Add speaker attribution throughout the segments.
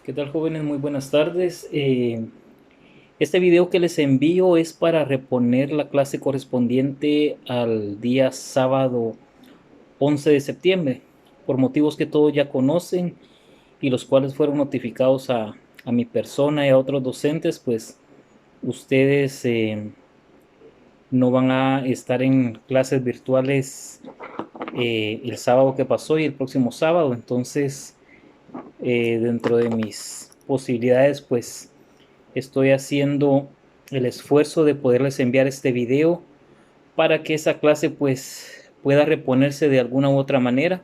Speaker 1: ¿Qué tal, jóvenes? Muy buenas tardes. Este video que les envío es para reponer la clase correspondiente al día sábado 11 de septiembre, por motivos que todos ya conocen y los cuales fueron notificados a mi persona y a otros docentes. Pues ustedes no van a estar en clases virtuales el sábado que pasó y el próximo sábado. Entonces, dentro de mis posibilidades, pues estoy haciendo el esfuerzo de poderles enviar este video para que esa clase pues pueda reponerse de alguna u otra manera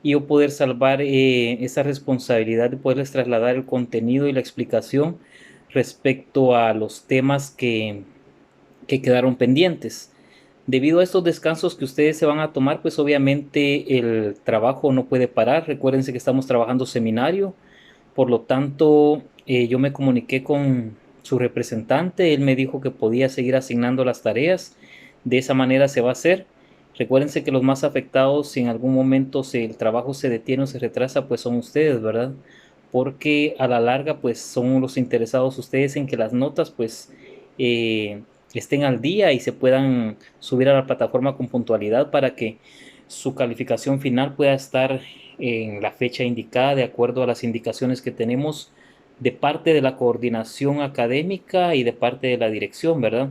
Speaker 1: y yo poder salvar esa responsabilidad de poderles trasladar el contenido y la explicación respecto a los temas que quedaron pendientes. Debido a estos descansos que ustedes se van a tomar, pues obviamente el trabajo no puede parar. Recuérdense que estamos trabajando seminario, por lo tanto, yo me comuniqué con su representante, él me dijo que podía seguir asignando las tareas, de esa manera se va a hacer. Recuérdense que los más afectados, si en algún momento el trabajo se detiene o se retrasa, pues son ustedes, ¿verdad? Porque a la larga, pues son los interesados ustedes en que las notas, pues, estén al día y se puedan subir a la plataforma con puntualidad para que su calificación final pueda estar en la fecha indicada de acuerdo a las indicaciones que tenemos de parte de la coordinación académica y de parte de la dirección, ¿verdad?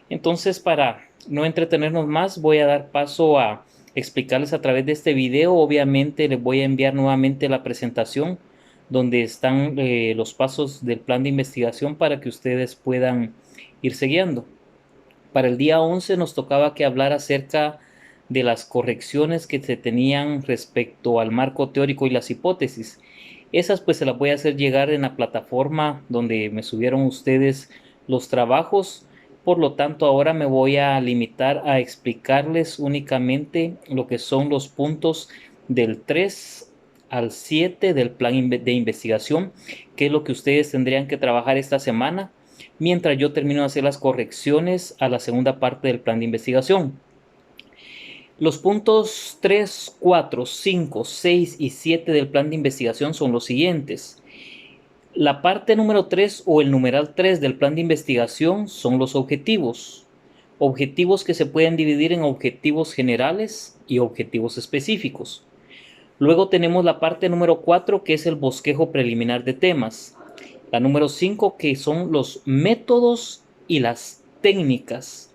Speaker 1: Entonces, para no entretenernos más, voy a dar paso a explicarles a través de este video. Obviamente les voy a enviar nuevamente la presentación donde están los pasos del plan de investigación para que ustedes puedan ir siguiendo. Para el día 11 nos tocaba que hablar acerca de las correcciones que se tenían respecto al marco teórico y las hipótesis. Esas pues se las voy a hacer llegar en la plataforma donde me subieron ustedes los trabajos. Por lo tanto, ahora me voy a limitar a explicarles únicamente lo que son los puntos del 3 al 7 del plan de investigación, que es lo que ustedes tendrían que trabajar esta semana mientras yo termino de hacer las correcciones a la segunda parte del plan de investigación. Los puntos 3, 4, 5, 6 y 7 del plan de investigación son los siguientes. La parte número 3 o el numeral 3 del plan de investigación son los objetivos. Objetivos que se pueden dividir en objetivos generales y objetivos específicos. Luego tenemos la parte número 4, que es el bosquejo preliminar de temas. La número 5, que son los métodos y las técnicas.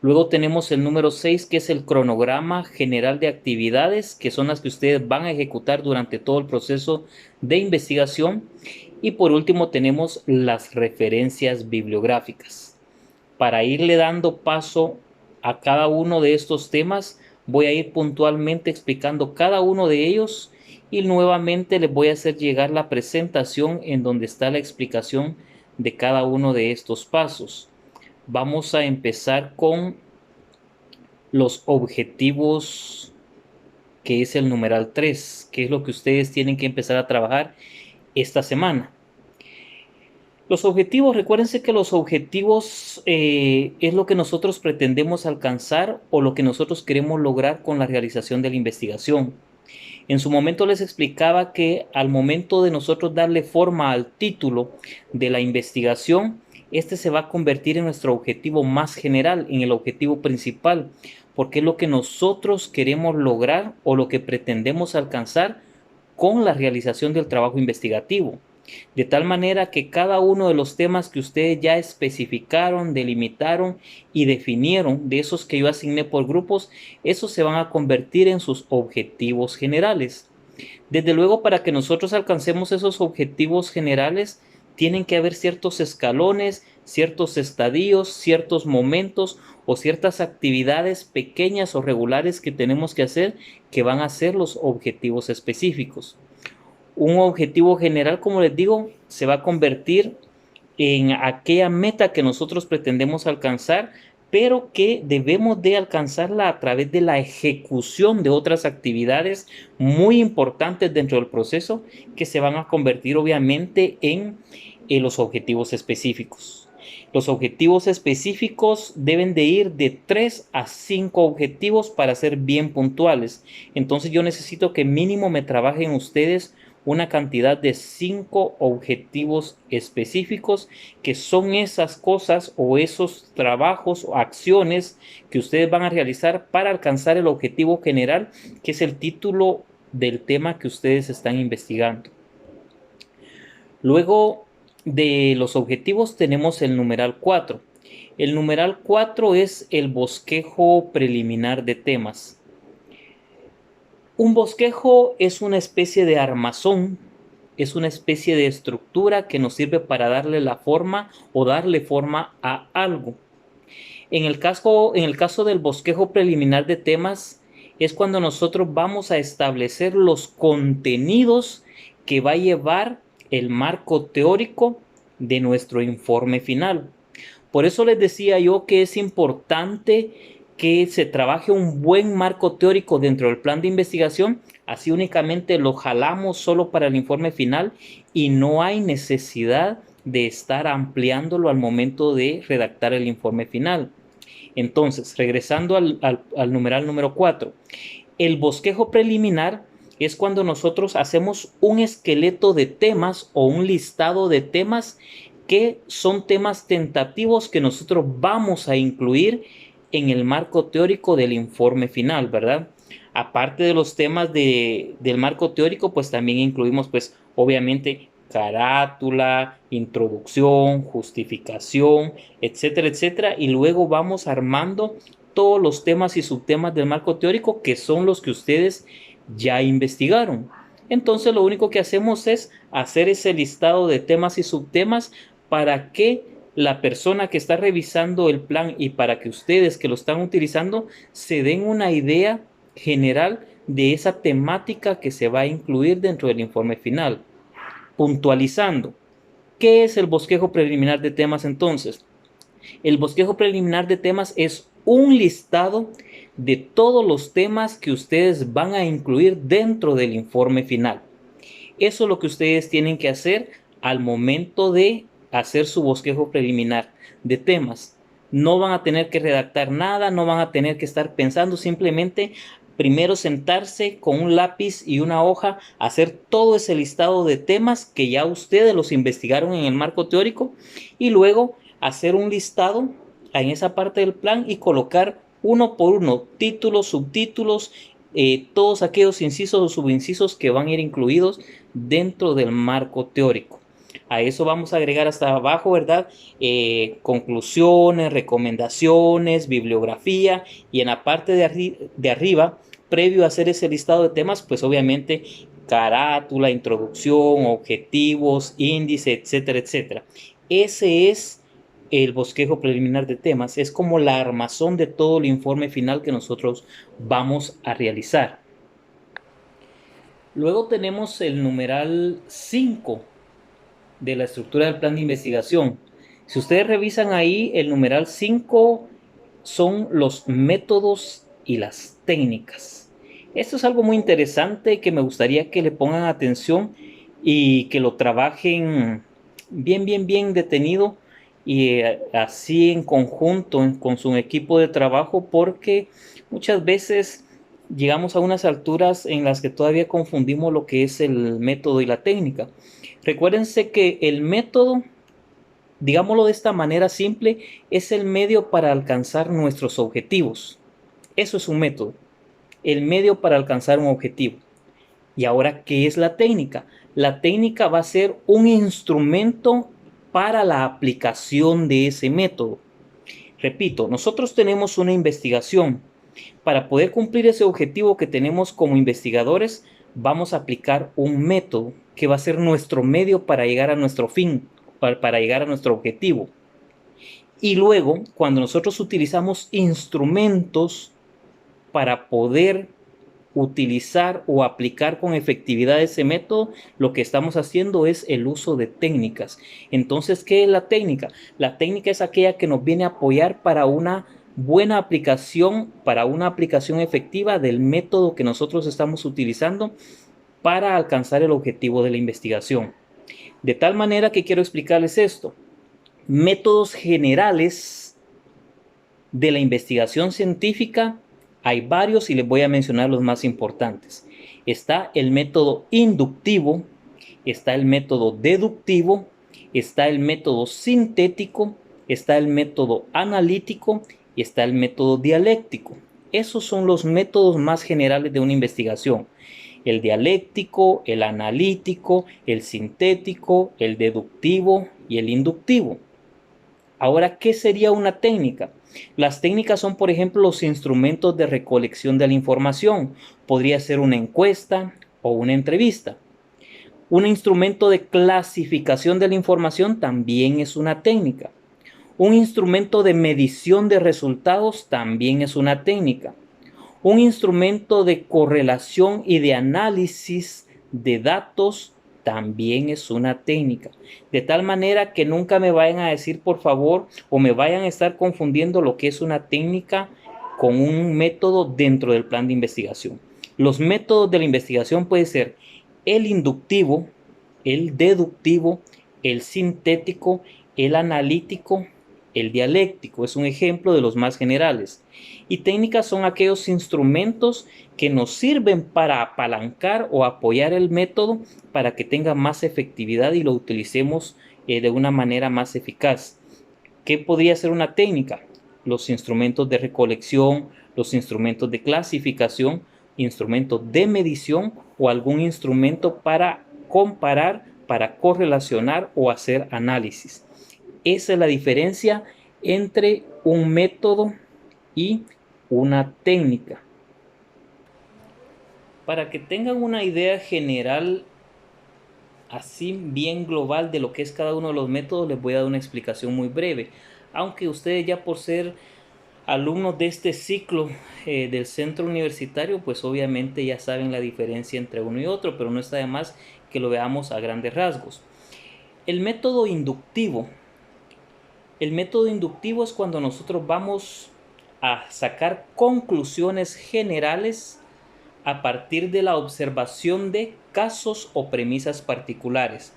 Speaker 1: Luego tenemos el número 6, que es el cronograma general de actividades, que son las que ustedes van a ejecutar durante todo el proceso de investigación. Y por último tenemos las referencias bibliográficas. Para irle dando paso a cada uno de estos temas, voy a ir puntualmente explicando cada uno de ellos y nuevamente les voy a hacer llegar la presentación en donde está la explicación de cada uno de estos pasos. Vamos a empezar con los objetivos, que es el numeral 3, que es lo que ustedes tienen que empezar a trabajar esta semana. Los objetivos, recuérdense que los objetivos es lo que nosotros pretendemos alcanzar o lo que nosotros queremos lograr con la realización de la investigación. En su momento les explicaba que al momento de nosotros darle forma al título de la investigación, este se va a convertir en nuestro objetivo más general, en el objetivo principal, porque es lo que nosotros queremos lograr o lo que pretendemos alcanzar con la realización del trabajo investigativo. De tal manera que cada uno de los temas que ustedes ya especificaron, delimitaron y definieron, de esos que yo asigné por grupos, esos se van a convertir en sus objetivos generales. Desde luego, para que nosotros alcancemos esos objetivos generales, tienen que haber ciertos escalones, ciertos estadios, ciertos momentos o ciertas actividades pequeñas o regulares que tenemos que hacer que van a ser los objetivos específicos. Un objetivo general, como les digo, se va a convertir en aquella meta que nosotros pretendemos alcanzar, pero que debemos de alcanzarla a través de la ejecución de otras actividades muy importantes dentro del proceso que se van a convertir obviamente en los objetivos específicos. Los objetivos específicos deben de ir de 3 a 5 objetivos para ser bien puntuales. Entonces yo necesito que mínimo me trabajen ustedes una cantidad de 5 objetivos específicos, que son esas cosas o esos trabajos o acciones que ustedes van a realizar para alcanzar el objetivo general, que es el título del tema que ustedes están investigando. Luego de los objetivos tenemos el numeral 4. El numeral 4 es el bosquejo preliminar de temas. Un bosquejo es una especie de armazón, es una especie de estructura que nos sirve para darle la forma o darle forma a algo. En el caso del bosquejo preliminar de temas, es cuando nosotros vamos a establecer los contenidos que va a llevar el marco teórico de nuestro informe final. Por eso les decía yo que es importante que se trabaje un buen marco teórico dentro del plan de investigación. Así únicamente lo jalamos solo para el informe final y no hay necesidad de estar ampliándolo al momento de redactar el informe final. Entonces, regresando al numeral número 4, el bosquejo preliminar es cuando nosotros hacemos un esqueleto de temas o un listado de temas que son temas tentativos que nosotros vamos a incluir en el marco teórico del informe final, ¿verdad? Aparte de los temas del marco teórico, pues también incluimos, pues, obviamente, carátula, introducción, justificación, etcétera, etcétera. Y luego vamos armando todos los temas y subtemas del marco teórico, que son los que ustedes ya investigaron. Entonces lo único que hacemos es hacer ese listado de temas y subtemas para que la persona que está revisando el plan y para que ustedes que lo están utilizando se den una idea general de esa temática que se va a incluir dentro del informe final. Puntualizando, ¿qué es el bosquejo preliminar de temas entonces? El bosquejo preliminar de temas es un listado de todos los temas que ustedes van a incluir dentro del informe final. Eso es lo que ustedes tienen que hacer al momento de hacer su bosquejo preliminar de temas. No van a tener que redactar nada, no van a tener que estar pensando, simplemente primero sentarse con un lápiz y una hoja, hacer todo ese listado de temas que ya ustedes los investigaron en el marco teórico y luego hacer un listado en esa parte del plan y colocar uno por uno títulos, subtítulos, todos aquellos incisos o subincisos que van a ir incluidos dentro del marco teórico. A eso vamos a agregar hasta abajo, ¿verdad? Conclusiones, recomendaciones, bibliografía, y en la parte de arriba, previo a hacer ese listado de temas, pues obviamente carátula, introducción, objetivos, índice, etcétera, etcétera. Ese es el bosquejo preliminar de temas, es como la armazón de todo el informe final que nosotros vamos a realizar. Luego tenemos el numeral 5 de la estructura del plan de investigación. Si ustedes revisan ahí, el numeral 5 son los métodos y las técnicas. Esto es algo muy interesante que me gustaría que le pongan atención y que lo trabajen bien detenido y así en conjunto con su equipo de trabajo, porque muchas veces llegamos a unas alturas en las que todavía confundimos lo que es el método y la técnica. Recuérdense que el método, digámoslo de esta manera simple, es el medio para alcanzar nuestros objetivos. Eso es un método, el medio para alcanzar un objetivo. Y ahora, ¿qué es la técnica? La técnica va a ser un instrumento para la aplicación de ese método. Repito, nosotros tenemos una investigación. Para poder cumplir ese objetivo que tenemos como investigadores, vamos a aplicar un método que va a ser nuestro medio para llegar a nuestro fin, para llegar a nuestro objetivo. Y luego, cuando nosotros utilizamos instrumentos para poder utilizar o aplicar con efectividad ese método, lo que estamos haciendo es el uso de técnicas. Entonces, ¿qué es la técnica? La técnica es aquella que nos viene a apoyar para una buena aplicación, para una aplicación efectiva del método que nosotros estamos utilizando para alcanzar el objetivo de la investigación. De tal manera que quiero explicarles esto. Métodos generales de la investigación científica hay varios y les voy a mencionar los más importantes. Está el método inductivo, está el método deductivo, está el método sintético, está el método analítico y está el método dialéctico. Esos son los métodos más generales de una investigación. El dialéctico, el analítico, el sintético, el deductivo y el inductivo. Ahora, ¿qué sería una técnica? Las técnicas son, por ejemplo, los instrumentos de recolección de la información. Podría ser una encuesta o una entrevista. Un instrumento de clasificación de la información también es una técnica. Un instrumento de medición de resultados también es una técnica. Un instrumento de correlación y de análisis de datos también es una técnica. De tal manera que nunca me vayan a decir, por favor, o me vayan a estar confundiendo lo que es una técnica con un método dentro del plan de investigación. Los métodos de la investigación pueden ser el inductivo, el deductivo, el sintético, el analítico, el dialéctico. Es un ejemplo de los más generales. Y técnicas son aquellos instrumentos que nos sirven para apalancar o apoyar el método para que tenga más efectividad y lo utilicemos de una manera más eficaz. ¿Qué podría ser una técnica? Los instrumentos de recolección, los instrumentos de clasificación, instrumentos de medición o algún instrumento para comparar, para correlacionar o hacer análisis. Esa es la diferencia entre un método y una técnica. Para que tengan una idea general, así bien global de lo que es cada uno de los métodos, les voy a dar una explicación muy breve. Aunque ustedes ya por ser alumnos de este ciclo del centro universitario, pues obviamente ya saben la diferencia entre uno y otro, pero no está de más que lo veamos a grandes rasgos. El método inductivo. El método inductivo es cuando nosotros vamos a sacar conclusiones generales a partir de la observación de casos o premisas particulares.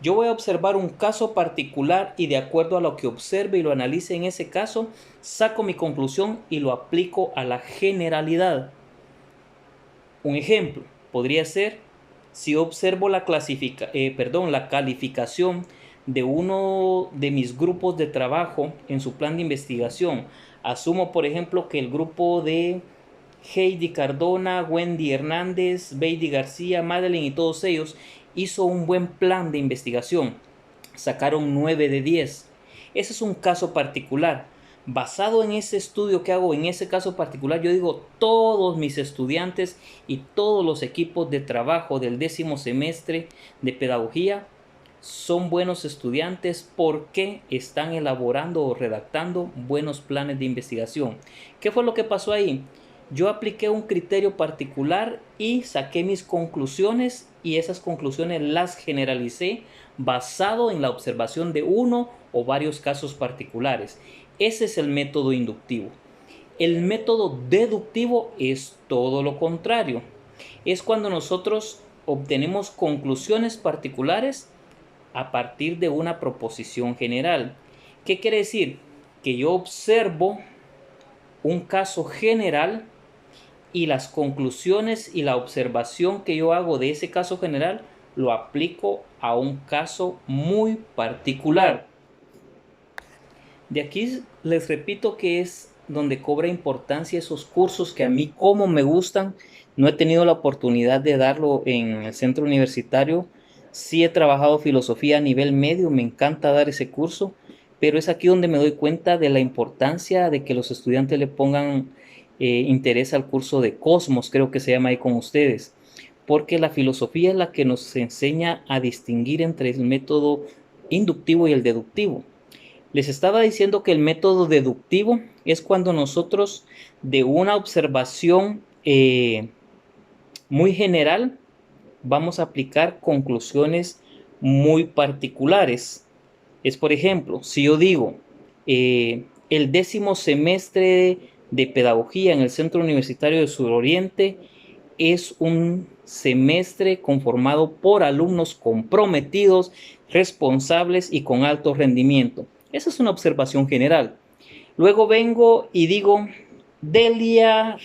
Speaker 1: Yo voy a observar un caso particular y de acuerdo a lo que observe y lo analice en ese caso, saco mi conclusión y lo aplico a la generalidad. Un ejemplo podría ser, si observo la calificación de uno de mis grupos de trabajo en su plan de investigación. Asumo, por ejemplo, que el grupo de Heidi Cardona, Wendy Hernández, Beidi García, Madeline y todos ellos hizo un buen plan de investigación. Sacaron 9 de 10. Ese es un caso particular. Basado en ese estudio que hago, en ese caso particular, yo digo, todos mis estudiantes y todos los equipos de trabajo del 10º semestre de pedagogía son buenos estudiantes porque están elaborando o redactando buenos planes de investigación. ¿Qué fue lo que pasó ahí? Yo apliqué un criterio particular y saqué mis conclusiones y esas conclusiones las generalicé basado en la observación de uno o varios casos particulares. Ese es el método inductivo. El método deductivo es todo lo contrario. Es cuando nosotros obtenemos conclusiones particulares a partir de una proposición general. ¿Qué quiere decir? Que yo observo un caso general y las conclusiones y la observación que yo hago de ese caso general lo aplico a un caso muy particular. De aquí les repito que es donde cobra importancia esos cursos que a mí como me gustan. No he tenido la oportunidad de darlo en el centro universitario. Sí he trabajado filosofía a nivel medio, me encanta dar ese curso, pero es aquí donde me doy cuenta de la importancia de que los estudiantes le pongan interés al curso de Cosmos, creo que se llama ahí con ustedes, porque la filosofía es la que nos enseña a distinguir entre el método inductivo y el deductivo. Les estaba diciendo que el método deductivo es cuando nosotros de una observación muy general vamos a aplicar conclusiones muy particulares. Es, por ejemplo, si yo digo el 10º semestre de pedagogía en el Centro Universitario de Suroriente es un semestre conformado por alumnos comprometidos, responsables y con alto rendimiento. Esa es una observación general. Luego vengo y digo, Delia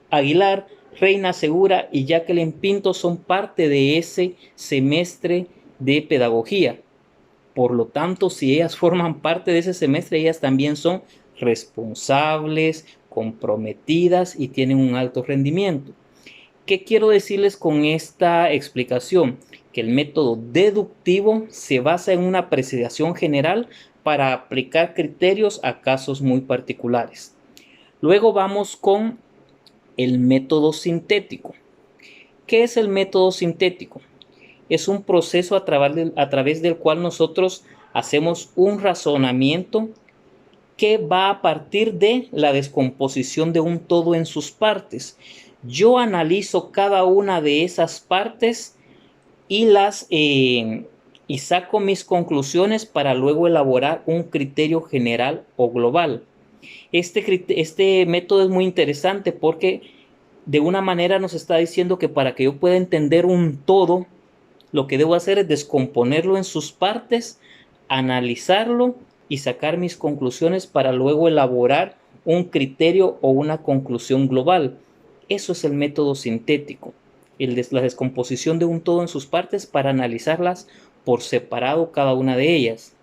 Speaker 1: Aguilar, Reina Segura y Jacqueline Pinto son parte de ese semestre de pedagogía. Por lo tanto, si ellas forman parte de ese semestre, ellas también son responsables, comprometidas y tienen un alto rendimiento. ¿Qué quiero decirles con esta explicación? Que el método deductivo se basa en una apreciación general para aplicar criterios a casos muy particulares. Luego vamos con el método sintético. ¿Qué es el método sintético? Es un proceso a través del cual nosotros hacemos un razonamiento que va a partir de la descomposición de un todo en sus partes. Yo analizo cada una de esas partes y y saco mis conclusiones para luego elaborar un criterio general o global. Este método es muy interesante porque de una manera nos está diciendo que para que yo pueda entender un todo, lo que debo hacer es descomponerlo en sus partes, analizarlo y sacar mis conclusiones para luego elaborar un criterio o una conclusión global. Eso es el método sintético, la descomposición de un todo en sus partes para analizarlas por separado cada una de ellas.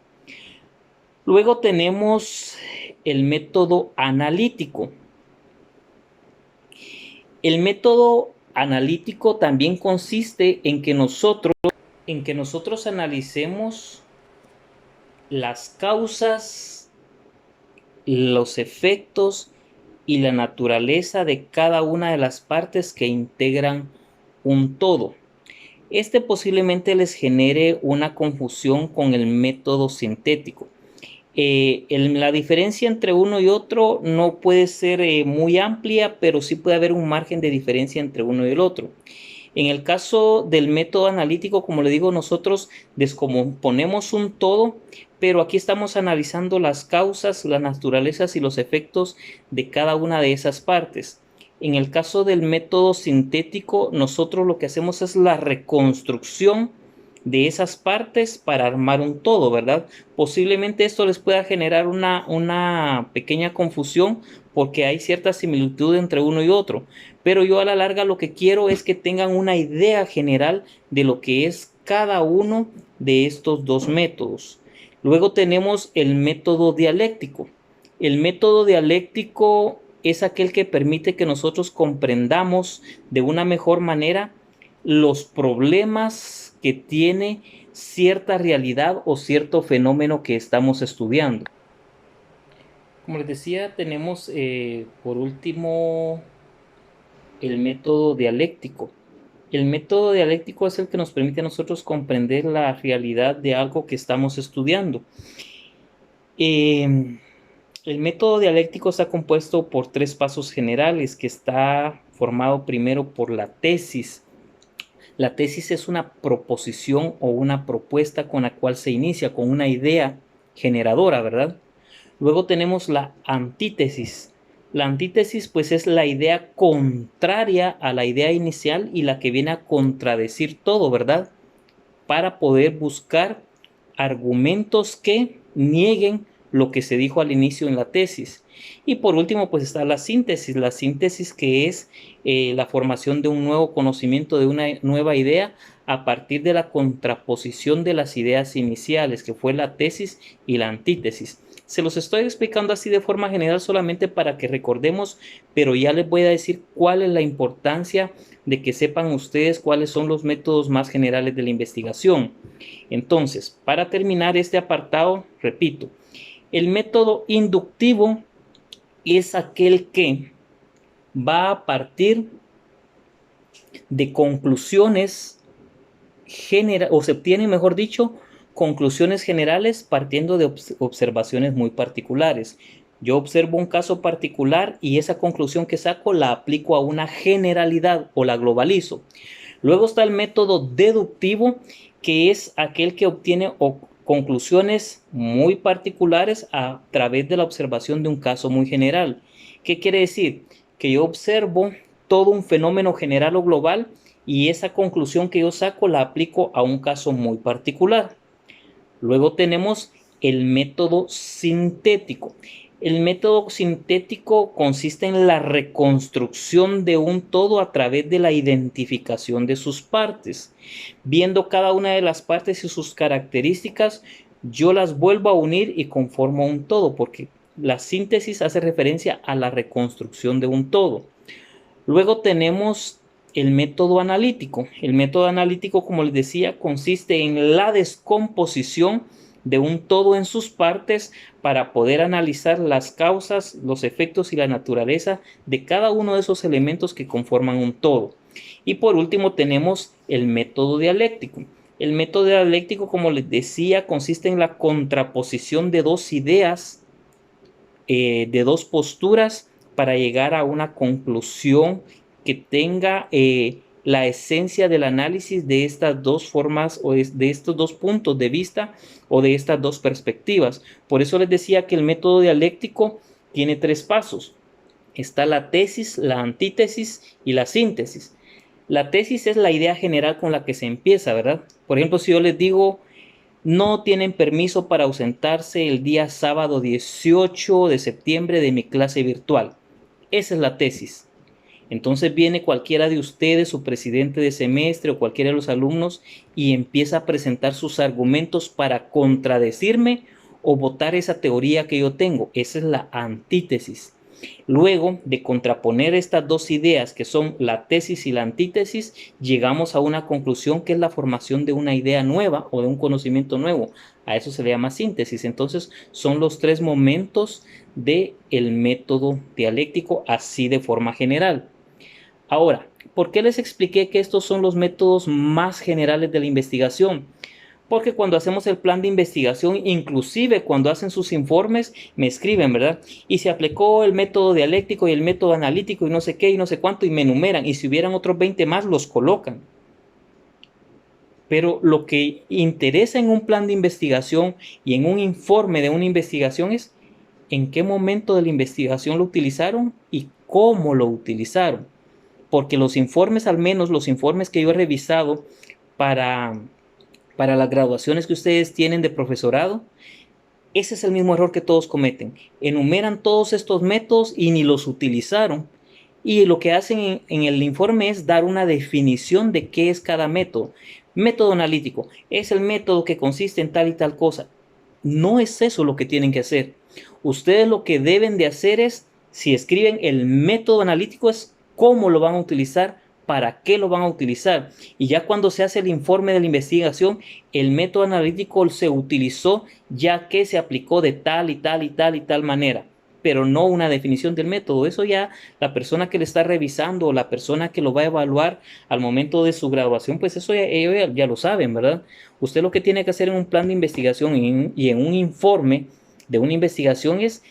Speaker 1: Luego tenemos el método analítico. El método analítico también consiste en que nosotros analicemos las causas, los efectos y la naturaleza de cada una de las partes que integran un todo. Este posiblemente les genere una confusión con el método sintético. La diferencia entre uno y otro no puede ser muy amplia, pero sí puede haber un margen de diferencia entre uno y el otro. En el caso del método analítico, como le digo, nosotros descomponemos un todo, pero aquí estamos analizando las causas, las naturalezas y los efectos de cada una de esas partes. En el caso del método sintético, nosotros lo que hacemos es la reconstrucción de esas partes para armar un todo, ¿verdad? Posiblemente esto les pueda generar una pequeña confusión porque hay cierta similitud entre uno y otro, pero yo a la larga lo que quiero es que tengan una idea general de lo que es cada uno de estos dos métodos. Luego tenemos el método dialéctico. El método dialéctico es aquel que permite que nosotros comprendamos de una mejor manera los problemas que tiene cierta realidad o cierto fenómeno que estamos estudiando. Como les decía, tenemos por último el método dialéctico. El método dialéctico es el que nos permite a nosotros comprender la realidad de algo que estamos estudiando. El método dialéctico está compuesto por tres pasos generales, que está formado primero por la tesis. La tesis es una proposición o una propuesta con la cual se inicia, con una idea generadora, ¿verdad? Luego tenemos la antítesis. La antítesis pues es la idea contraria a la idea inicial y la que viene a contradecir todo, ¿verdad? Para poder buscar argumentos que nieguen lo que se dijo al inicio en la tesis. Y por último pues está la síntesis que es la formación de un nuevo conocimiento, de una nueva idea a partir de la contraposición de las ideas iniciales, que fue la tesis y la antítesis. Se los estoy explicando así de forma general solamente para que recordemos, pero ya les voy a decir cuál es la importancia de que sepan ustedes cuáles son los métodos más generales de la investigación. Entonces, para terminar este apartado, repito, el método inductivo es aquel que va a partir de conclusiones o se obtienen, mejor dicho, conclusiones generales partiendo de observaciones muy particulares. Yo observo un caso particular y esa conclusión que saco la aplico a una generalidad o la globalizo. Luego está el método deductivo, que es aquel que obtiene conclusiones muy particulares a través de la observación de un caso muy general. ¿Qué quiere decir? Que yo observo todo un fenómeno general o global y esa conclusión que yo saco la aplico a un caso muy particular. Luego tenemos el método sintético. El método sintético consiste en la reconstrucción de un todo a través de la identificación de sus partes. Viendo cada una de las partes y sus características, yo las vuelvo a unir y conformo un todo, porque la síntesis hace referencia a la reconstrucción de un todo. Luego tenemos el método analítico. El método analítico, como les decía, consiste en la descomposición de un todo en sus partes para poder analizar las causas, los efectos y la naturaleza de cada uno de esos elementos que conforman un todo. Y por último tenemos el método dialéctico. El método dialéctico, como les decía, consiste en la contraposición de dos ideas, de dos posturas, para llegar a una conclusión que tenga la esencia del análisis de estas dos formas o de estos dos puntos de vista o de estas dos perspectivas. Por eso les decía que el método dialéctico tiene tres pasos. Está la tesis, la antítesis y la síntesis. La tesis es la idea general con la que se empieza, ¿verdad? Por ejemplo, si yo les digo, no tienen permiso para ausentarse el día sábado 18 de septiembre de mi clase virtual. Esa es la tesis. Entonces viene cualquiera de ustedes, su presidente de semestre o cualquiera de los alumnos, y empieza a presentar sus argumentos para contradecirme o votar esa teoría que yo tengo. Esa es la antítesis. Luego de contraponer estas dos ideas, que son la tesis y la antítesis, llegamos a una conclusión que es la formación de una idea nueva o de un conocimiento nuevo. A eso se le llama síntesis. Entonces son los tres momentos del método dialéctico, así de forma general. Ahora, ¿por qué les expliqué que estos son los métodos más generales de la investigación? Porque cuando hacemos el plan de investigación, inclusive cuando hacen sus informes, me escriben, ¿verdad? Y se aplicó el método dialéctico y el método analítico y no sé qué y no sé cuánto, y me enumeran. Y si hubieran otros 20 más, los colocan. Pero lo que interesa en un plan de investigación y en un informe de una investigación es en qué momento de la investigación lo utilizaron y cómo lo utilizaron. Porque los informes, al menos los informes que yo he revisado para las graduaciones que ustedes tienen de profesorado, ese es el mismo error que todos cometen. Enumeran todos estos métodos y ni los utilizaron. Y lo que hacen en el informe es dar una definición de qué es cada método. Método analítico es el método que consiste en tal y tal cosa. No es eso lo que tienen que hacer. Ustedes lo que deben de hacer es, si escriben el método analítico, es cómo lo van a utilizar, para qué lo van a utilizar. Y ya cuando se hace el informe de la investigación, el método analítico se utilizó ya que se aplicó de tal y tal y tal y tal manera, pero no una definición del método. Eso ya la persona que le está revisando o la persona que lo va a evaluar al momento de su graduación, pues eso ellos ya lo saben, ¿verdad? Usted lo que tiene que hacer en un plan de investigación y en un informe de una investigación es,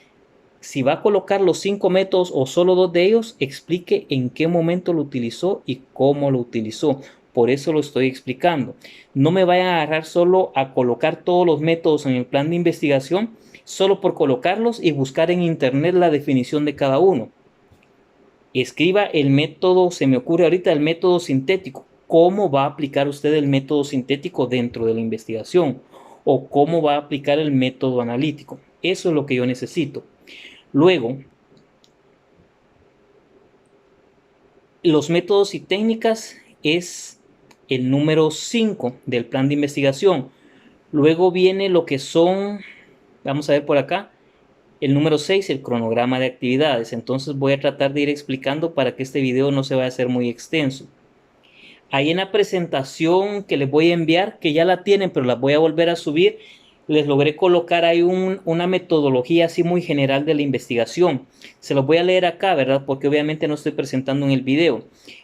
Speaker 1: si va a colocar los 5 métodos o solo 2 de ellos, explique en qué momento lo utilizó y cómo lo utilizó. Por eso lo estoy explicando. No me vayan a agarrar solo a colocar todos los métodos en el plan de investigación, solo por colocarlos y buscar en internet la definición de cada uno. Escriba el método, se me ocurre ahorita, el método sintético. ¿Cómo va a aplicar usted el método sintético dentro de la investigación? ¿O cómo va a aplicar el método analítico? Eso es lo que yo necesito. Luego, los métodos y técnicas es el número 5 del plan de investigación. Luego viene lo que son, vamos a ver por acá, el número 6, el cronograma de actividades. Entonces voy a tratar de ir explicando para que este video no se vaya a hacer muy extenso. Ahí en la presentación que les voy a enviar, que ya la tienen, pero la voy a volver a subir, les logré colocar ahí una metodología así muy general de la investigación. Se los voy a leer acá, ¿verdad? Porque obviamente no estoy presentando en el video.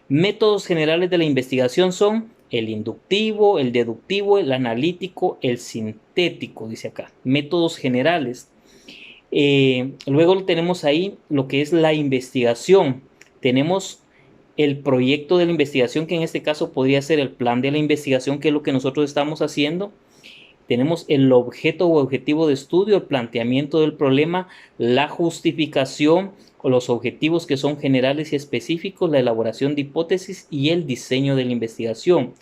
Speaker 1: Métodos generales de la investigación son el inductivo, el deductivo, el analítico, el sintético, dice acá. Métodos generales. Luego tenemos ahí lo que es la investigación. Tenemos el proyecto de la investigación, que en este caso podría ser el plan de la investigación, que es lo que nosotros estamos haciendo. Tenemos el objeto o objetivo de estudio, el planteamiento del problema, la justificación o los objetivos que son generales y específicos, la elaboración de hipótesis y el diseño de la investigación.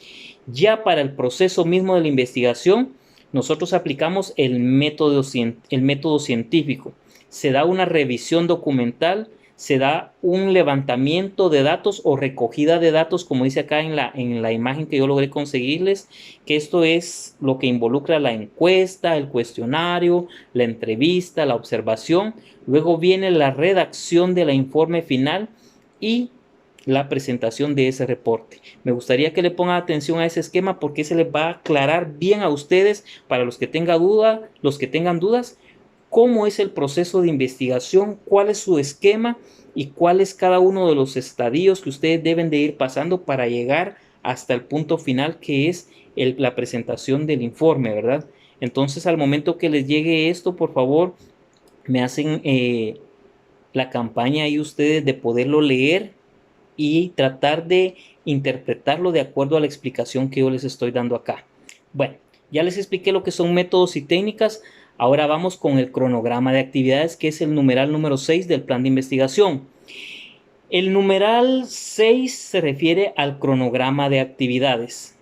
Speaker 1: Ya para el proceso mismo de la investigación, nosotros aplicamos el método científico. se da una revisión documental, se da un levantamiento de datos o recogida de datos, como dice acá en la imagen que yo logré conseguirles, que esto es lo que involucra la encuesta, el cuestionario, la entrevista, la observación. Luego viene la redacción del informe final y la presentación de ese reporte. Me gustaría que le pongan atención a ese esquema porque se les va a aclarar bien a ustedes, para los que tengan dudas, cómo es el proceso de investigación, cuál es su esquema y cuál es cada uno de los estadios que ustedes deben de ir pasando para llegar hasta el punto final, que es la presentación del informe, ¿verdad? Entonces, al momento que les llegue esto, por favor, me hacen la campaña ahí ustedes de poderlo leer y tratar de interpretarlo de acuerdo a la explicación que yo les estoy dando acá. Bueno, ya les expliqué lo que son métodos y técnicas. Ahora vamos con el cronograma de actividades, que es el numeral número 6 del plan de investigación. El numeral 6 se refiere al cronograma de actividades.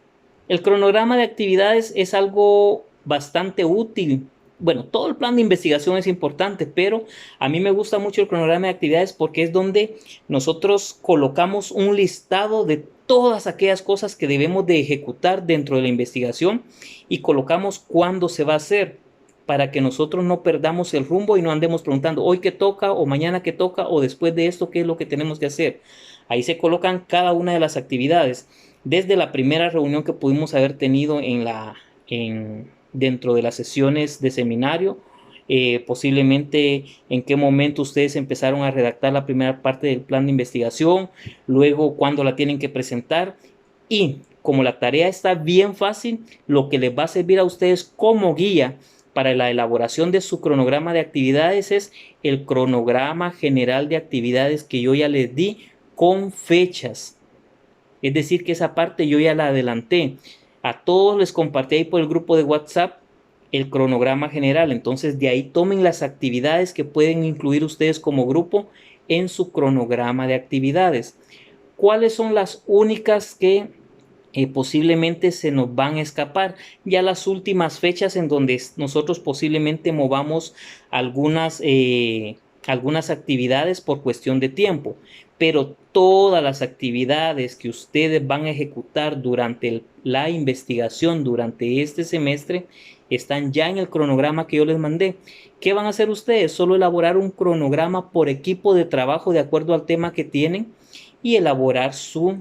Speaker 1: El cronograma de actividades es algo bastante útil. Bueno, todo el plan de investigación es importante, pero a mí me gusta mucho el cronograma de actividades porque es donde nosotros colocamos un listado de todas aquellas cosas que debemos de ejecutar dentro de la investigación y colocamos cuándo se va a hacer, para que nosotros no perdamos el rumbo y no andemos preguntando hoy qué toca o mañana qué toca o después de esto qué es lo que tenemos que hacer. Ahí se colocan cada una de las actividades. Desde la primera reunión que pudimos haber tenido dentro de las sesiones de seminario, posiblemente en qué momento ustedes empezaron a redactar la primera parte del plan de investigación, luego cuándo la tienen que presentar, y como la tarea está bien fácil, lo que les va a servir a ustedes como guía para la elaboración de su cronograma de actividades es el cronograma general de actividades que yo ya les di con fechas. Es decir, que esa parte yo ya la adelanté. A todos les compartí ahí por el grupo de WhatsApp el cronograma general. Entonces de ahí tomen las actividades que pueden incluir ustedes como grupo en su cronograma de actividades. ¿Cuáles son las únicas que posiblemente se nos van a escapar? Ya las últimas fechas en donde nosotros posiblemente movamos algunas actividades por cuestión de tiempo, pero todas las actividades que ustedes van a ejecutar durante la investigación durante este semestre están ya en el cronograma que yo les mandé. ¿Qué van a hacer ustedes? Solo elaborar un cronograma por equipo de trabajo de acuerdo al tema que tienen y elaborar su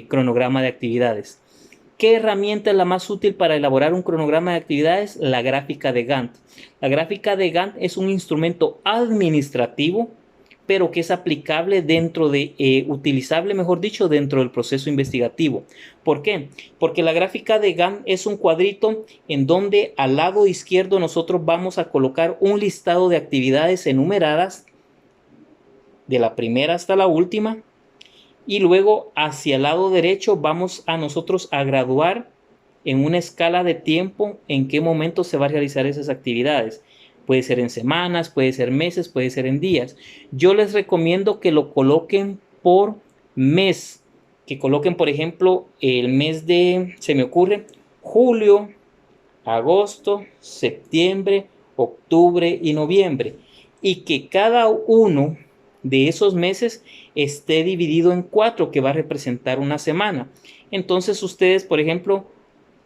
Speaker 1: cronograma de actividades. ¿Qué herramienta es la más útil para elaborar un cronograma de actividades? La gráfica de Gantt. La gráfica de Gantt es un instrumento administrativo, pero que es aplicable utilizable, mejor dicho, dentro del proceso investigativo. ¿Por qué? Porque la gráfica de Gantt es un cuadrito en donde al lado izquierdo nosotros vamos a colocar un listado de actividades enumeradas, de la primera hasta la última, y luego hacia el lado derecho vamos a nosotros a graduar en una escala de tiempo en qué momento se va a realizar esas actividades. Puede ser en semanas, puede ser meses, puede ser en días. Yo les recomiendo que lo coloquen por mes, que coloquen, por ejemplo, el mes de, se me ocurre, julio, agosto, septiembre, octubre y noviembre, y que cada uno de esos meses esté dividido en 4, que va a representar una semana. Entonces ustedes, por ejemplo,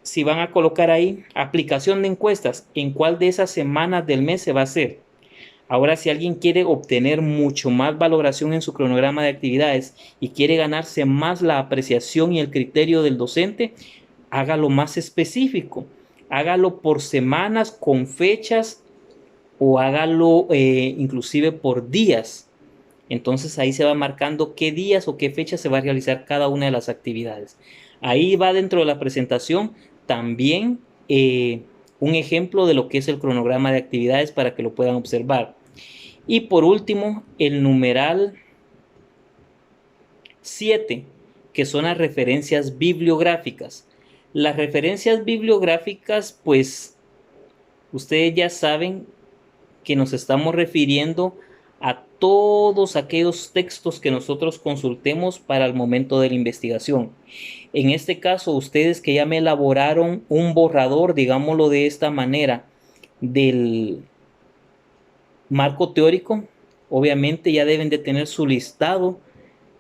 Speaker 1: si van a colocar ahí aplicación de encuestas, ¿en cuál de esas semanas del mes se va a hacer? Ahora, si alguien quiere obtener mucho más valoración en su cronograma de actividades y quiere ganarse más la apreciación y el criterio del docente, hágalo más específico. Hágalo por semanas con fechas o hágalo inclusive por días. Entonces ahí se va marcando qué días o qué fechas se va a realizar cada una de las actividades. Ahí va dentro de la presentación también un ejemplo de lo que es el cronograma de actividades para que lo puedan observar. Y por último, el numeral 7, que son las referencias bibliográficas. Las referencias bibliográficas, pues ustedes ya saben que nos estamos refiriendo a todos aquellos textos que nosotros consultemos para el momento de la investigación. En este caso, ustedes que ya me elaboraron un borrador, digámoslo de esta manera, del marco teórico, obviamente ya deben de tener su listado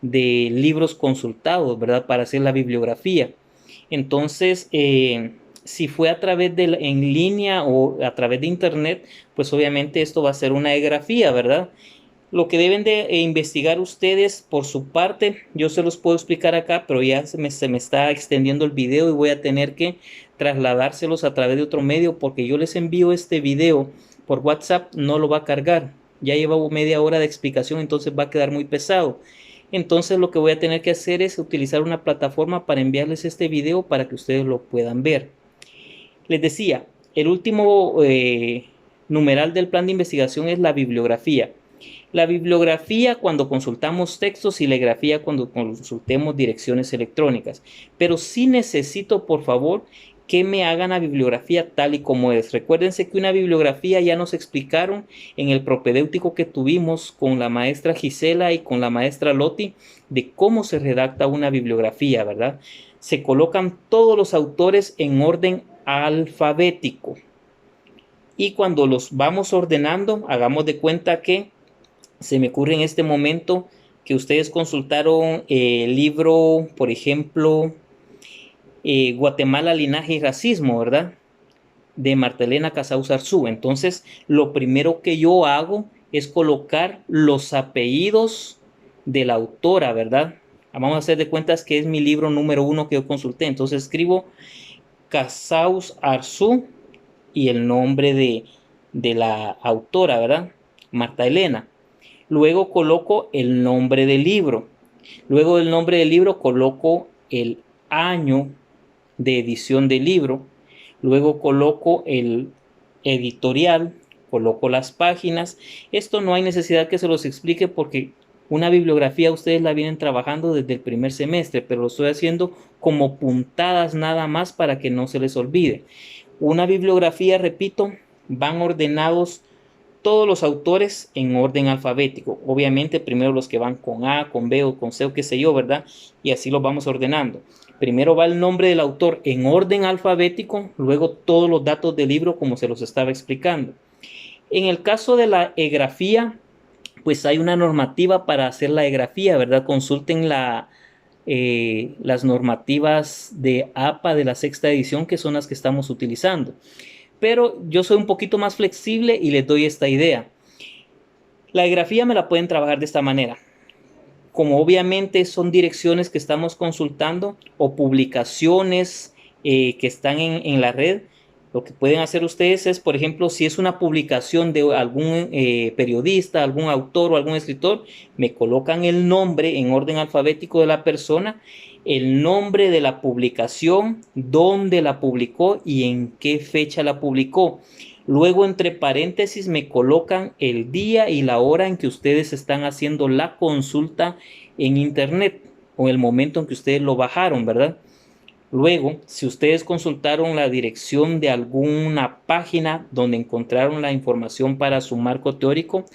Speaker 1: de libros consultados, ¿verdad? Para hacer la bibliografía. Entonces, si fue a través de en línea o a través de internet, pues obviamente esto va a ser una grafía, ¿verdad? Lo que deben de investigar ustedes por su parte, yo se los puedo explicar acá, pero ya se me está extendiendo el video y voy a tener que trasladárselos a través de otro medio porque yo les envío este video por WhatsApp, no lo va a cargar. Ya lleva media hora de explicación, entonces va a quedar muy pesado. Entonces lo que voy a tener que hacer es utilizar una plataforma para enviarles este video para que ustedes lo puedan ver. Les decía, el último numeral del plan de investigación es la bibliografía. La bibliografía cuando consultamos textos y la grafía cuando consultemos direcciones electrónicas. Pero sí necesito, por favor, que me hagan la bibliografía tal y como es. Recuérdense que una bibliografía ya nos explicaron en el propedéutico que tuvimos con la maestra Gisela y con la maestra Loti de cómo se redacta una bibliografía, ¿verdad? Se colocan todos los autores en orden alfabético. Y cuando los vamos ordenando, hagamos de cuenta que se me ocurre en este momento que ustedes consultaron el libro, por ejemplo, Guatemala, Linaje y Racismo, ¿verdad? De Marta Elena Casaus Arzú. Entonces, lo primero que yo hago es colocar los apellidos de la autora, ¿verdad? Vamos a hacer de cuentas que es mi libro número 1 que yo consulté. Entonces escribo Casaus Arzú y el nombre de la autora, ¿verdad? Marta Elena. Luego coloco el nombre del libro. Luego del nombre del libro coloco el año de edición del libro. Luego coloco el editorial, coloco las páginas. Esto no hay necesidad que se los explique porque una bibliografía ustedes la vienen trabajando desde el primer semestre, pero lo estoy haciendo como puntadas nada más para que no se les olvide. Una bibliografía, repito, van ordenados todos los autores en orden alfabético. Obviamente primero los que van con A, con B o con C o qué sé yo, ¿verdad? Y así los vamos ordenando. Primero va el nombre del autor en orden alfabético, luego todos los datos del libro como se los estaba explicando. En el caso de la egrafía, pues hay una normativa para hacer la egrafía, ¿verdad? Consulten las normativas de APA de la sexta edición, que son las que estamos utilizando. Pero yo soy un poquito más flexible y les doy esta idea. La grafía me la pueden trabajar de esta manera. Como obviamente son direcciones que estamos consultando o publicaciones que están en la red, lo que pueden hacer ustedes es, por ejemplo, si es una publicación de algún periodista, algún autor o algún escritor, me colocan el nombre en orden alfabético de la persona, el nombre de la publicación, dónde la publicó y en qué fecha la publicó. Luego, entre paréntesis, me colocan el día y la hora en que ustedes están haciendo la consulta en internet o el momento en que ustedes lo bajaron, ¿verdad? Luego, si ustedes consultaron la dirección de alguna página donde encontraron la información para su marco teórico,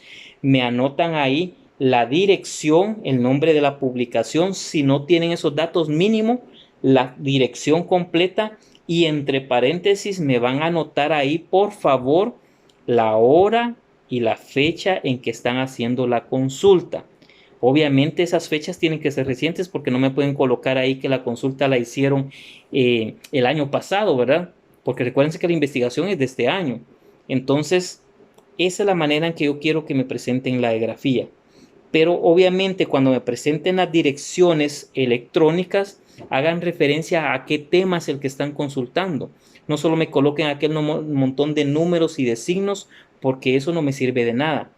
Speaker 1: me anotan ahí la dirección, el nombre de la publicación, si no tienen esos datos mínimo, la dirección completa y entre paréntesis me van a anotar ahí, por favor, la hora y la fecha en que están haciendo la consulta. Obviamente esas fechas tienen que ser recientes porque no me pueden colocar ahí que la consulta la hicieron el año pasado, ¿verdad? Porque recuérdense que la investigación es de este año. Entonces, esa es la manera en que yo quiero que me presenten la grafía. Pero obviamente cuando me presenten las direcciones electrónicas, hagan referencia a qué tema es el que están consultando. No solo me coloquen aquel montón de números y de signos, porque eso no me sirve de nada.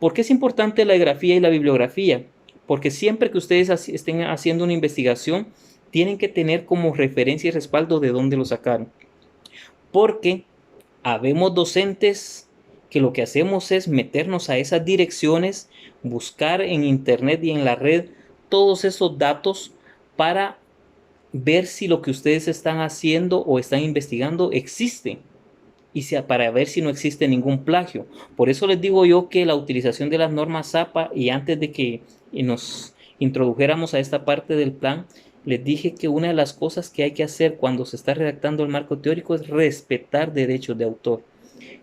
Speaker 1: ¿Por qué es importante la grafía y la bibliografía? Porque siempre que ustedes estén haciendo una investigación, tienen que tener como referencia y respaldo de dónde lo sacaron. Porque habemos docentes que lo que hacemos es meternos a esas direcciones, buscar en internet y en la red todos esos datos para ver si lo que ustedes están haciendo o están investigando existe y para ver si no existe ningún plagio. Por eso les digo yo que la utilización de las normas APA, y antes de que nos introdujéramos a esta parte del plan, les dije que una de las cosas que hay que hacer cuando se está redactando el marco teórico es respetar derechos de autor.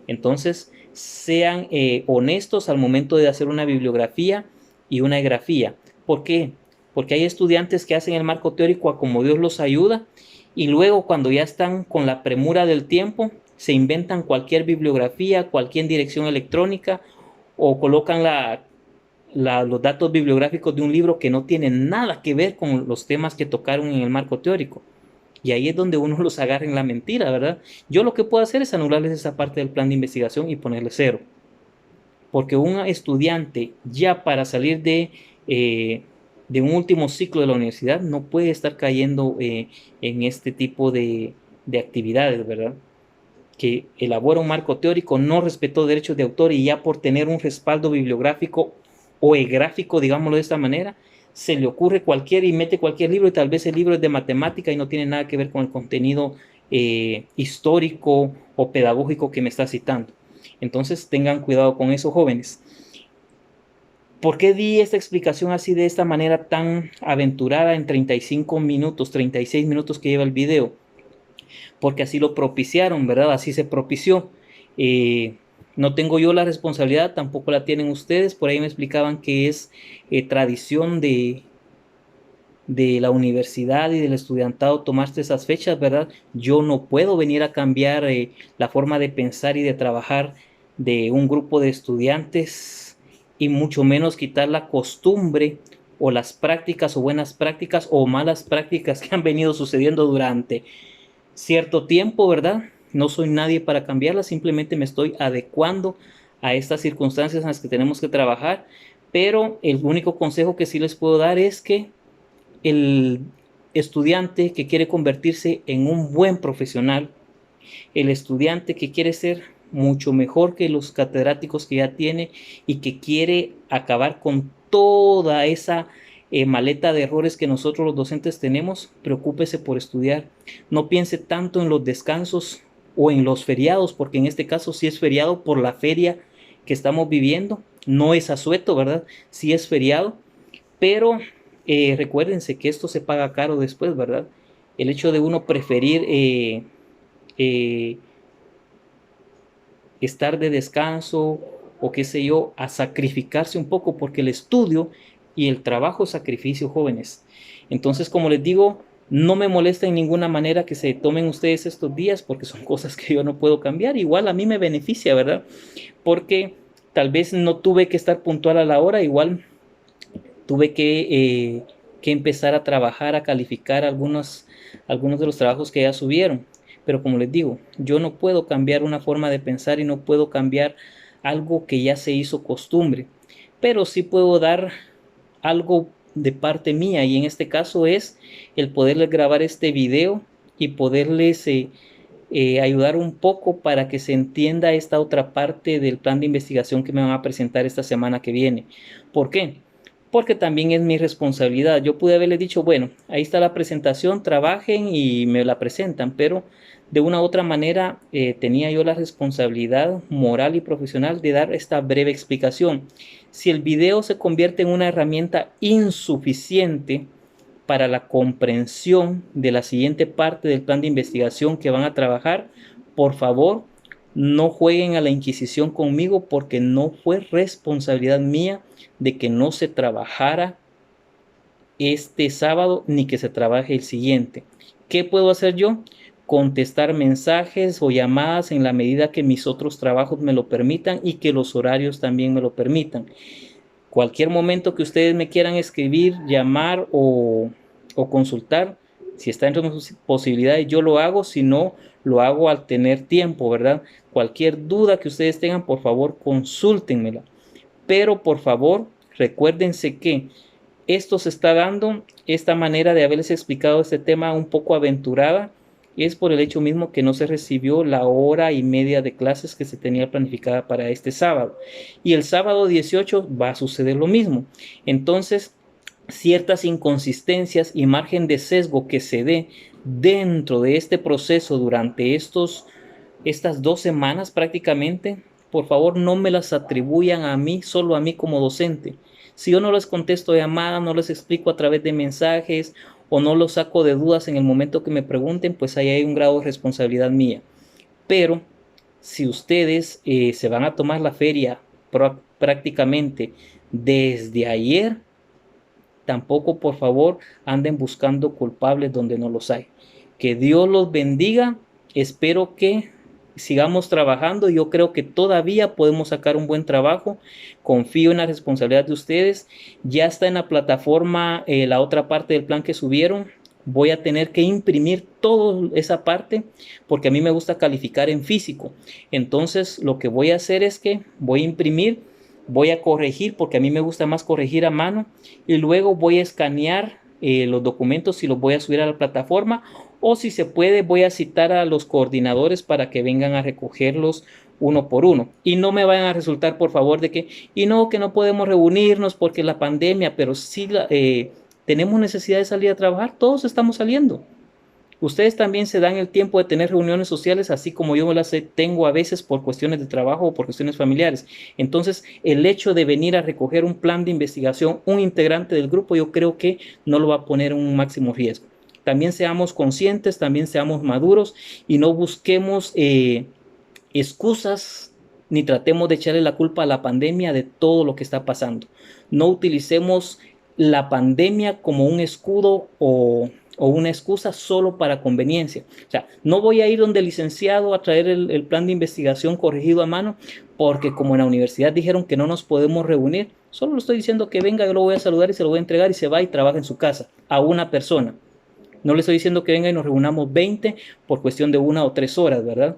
Speaker 1: Entonces, sean honestos al momento de hacer una bibliografía y una grafía. ¿Por qué? Porque hay estudiantes que hacen el marco teórico a como Dios los ayuda y luego cuando ya están con la premura del tiempo, se inventan cualquier bibliografía, cualquier dirección electrónica o colocan los datos bibliográficos de un libro que no tienen nada que ver con los temas que tocaron en el marco teórico. Y ahí es donde uno los agarra en la mentira, ¿verdad? Yo lo que puedo hacer es anularles esa parte del plan de investigación y ponerle 0. Porque un estudiante ya para salir de un último ciclo de la universidad no puede estar cayendo en este tipo de actividades, ¿verdad? Que elabora un marco teórico, no respetó derechos de autor y ya por tener un respaldo bibliográfico o gráfico, digámoslo de esta manera, se le ocurre cualquier y mete cualquier libro y tal vez el libro es de matemática y no tiene nada que ver con el contenido histórico o pedagógico que me está citando. Entonces tengan cuidado con eso, jóvenes. ¿Por qué di esta explicación así de esta manera tan aventurada en 35 minutos, 36 minutos que lleva el video? Porque así lo propiciaron, ¿verdad? Así se propició. No tengo yo la responsabilidad, tampoco la tienen ustedes. Por ahí me explicaban que es tradición de la universidad y del estudiantado tomarse esas fechas, ¿verdad? Yo no puedo venir a cambiar la forma de pensar y de trabajar de un grupo de estudiantes y mucho menos quitar la costumbre o las prácticas o buenas prácticas o malas prácticas que han venido sucediendo durante cierto tiempo, ¿verdad? No soy nadie para cambiarla, simplemente me estoy adecuando a estas circunstancias en las que tenemos que trabajar, pero el único consejo que sí les puedo dar es que el estudiante que quiere convertirse en un buen profesional, el estudiante que quiere ser mucho mejor que los catedráticos que ya tiene y que quiere acabar con toda esa maleta de errores que nosotros los docentes tenemos, preocúpese por estudiar. No piense tanto en los descansos o en los feriados, porque en este caso sí es feriado por la feria que estamos viviendo. No es asueto, ¿verdad? Sí es feriado, pero recuérdense que esto se paga caro después, ¿verdad? El hecho de uno preferir eh, estar de descanso o qué sé yo, a sacrificarse un poco, porque el estudio y el trabajo es sacrificio, jóvenes. Entonces, como les digo, no me molesta en ninguna manera que se tomen ustedes estos días, porque son cosas que yo no puedo cambiar. Igual a mí me beneficia, ¿verdad? Porque tal vez no tuve que estar puntual a la hora, igual tuve que empezar a trabajar, a calificar algunos de los trabajos que ya subieron. Pero como les digo, yo no puedo cambiar una forma de pensar y no puedo cambiar algo que ya se hizo costumbre. Pero sí puedo dar algo de parte mía y en este caso es el poderles grabar este video y poderles ayudar un poco para que se entienda esta otra parte del plan de investigación que me van a presentar esta semana que viene. ¿Por qué? Porque también es mi responsabilidad. Yo pude haberles dicho, bueno, ahí está la presentación, trabajen y me la presentan, pero de una u otra manera tenía yo la responsabilidad moral y profesional de dar esta breve explicación. Si el video se convierte en una herramienta insuficiente para la comprensión de la siguiente parte del plan de investigación que van a trabajar, por favor, no jueguen a la Inquisición conmigo porque no fue responsabilidad mía de que no se trabajara este sábado ni que se trabaje el siguiente. ¿Qué puedo hacer yo? Contestar mensajes o llamadas en la medida que mis otros trabajos me lo permitan y que los horarios también me lo permitan. Cualquier momento que ustedes me quieran escribir, llamar o consultar, si está dentro de mis posibilidades, yo lo hago, si no, lo hago al tener tiempo, ¿verdad? Cualquier duda que ustedes tengan, por favor, consúltenmela. Pero, por favor, recuérdense que esto se está dando, esta manera de haberles explicado este tema un poco aventurada, es por el hecho mismo que no se recibió la hora y media de clases que se tenía planificada para este sábado. Y el sábado 18 va a suceder lo mismo. Entonces, ciertas inconsistencias y margen de sesgo que se dé dentro de este proceso durante estas 2 semanas prácticamente, por favor no me las atribuyan a mí, solo a mí como docente. Si yo no les contesto llamadas, no les explico a través de mensajes o no los saco de dudas en el momento que me pregunten, pues ahí hay un grado de responsabilidad mía. Pero si ustedes se van a tomar la feria prácticamente desde ayer, tampoco por favor anden buscando culpables donde no los hay. Que Dios los bendiga. Espero que sigamos trabajando. Yo creo que todavía podemos sacar un buen trabajo. Confío en la responsabilidad de ustedes. Ya está en la plataforma la otra parte del plan que subieron. Voy a tener que imprimir toda esa parte porque a mí me gusta calificar en físico. Entonces lo que voy a hacer es que voy a imprimir, voy a corregir porque a mí me gusta más corregir a mano, y luego voy a escanear los documentos y los voy a subir a la plataforma, o si se puede voy a citar a los coordinadores para que vengan a recogerlos uno por uno. Y no me vayan a resultar, por favor, de que que no podemos reunirnos porque la pandemia, pero sí tenemos necesidad de salir a trabajar. Todos estamos saliendo. Ustedes también se dan el tiempo de tener reuniones sociales, así como yo me las tengo a veces por cuestiones de trabajo o por cuestiones familiares. Entonces, el hecho de venir a recoger un plan de investigación, un integrante del grupo, yo creo que no lo va a poner en un máximo riesgo. También seamos conscientes, también seamos maduros y no busquemos excusas ni tratemos de echarle la culpa a la pandemia de todo lo que está pasando. No utilicemos la pandemia como un escudo o una excusa solo para conveniencia. O sea, no voy a ir donde el licenciado a traer el plan de investigación corregido a mano porque como en la universidad dijeron que no nos podemos reunir. Solo le estoy diciendo que venga, yo lo voy a saludar y se lo voy a entregar y se va y trabaja en su casa a una persona. No le estoy diciendo que venga y nos reunamos 20 por cuestión de 1 o 3 horas, ¿verdad?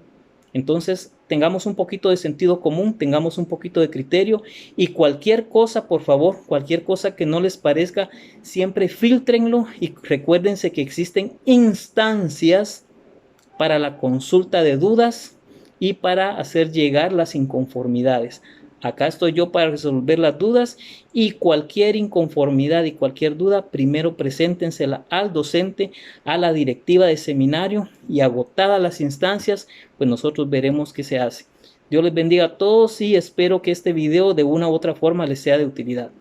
Speaker 1: Entonces, tengamos un poquito de sentido común, tengamos un poquito de criterio, y cualquier cosa, por favor, cualquier cosa que no les parezca, siempre filtrenlo y recuérdense que existen instancias para la consulta de dudas y para hacer llegar las inconformidades. Acá estoy yo para resolver las dudas, y cualquier inconformidad y cualquier duda, primero preséntensela al docente, a la directiva de seminario, y agotadas las instancias, pues nosotros veremos qué se hace. Dios les bendiga a todos y espero que este video de una u otra forma les sea de utilidad.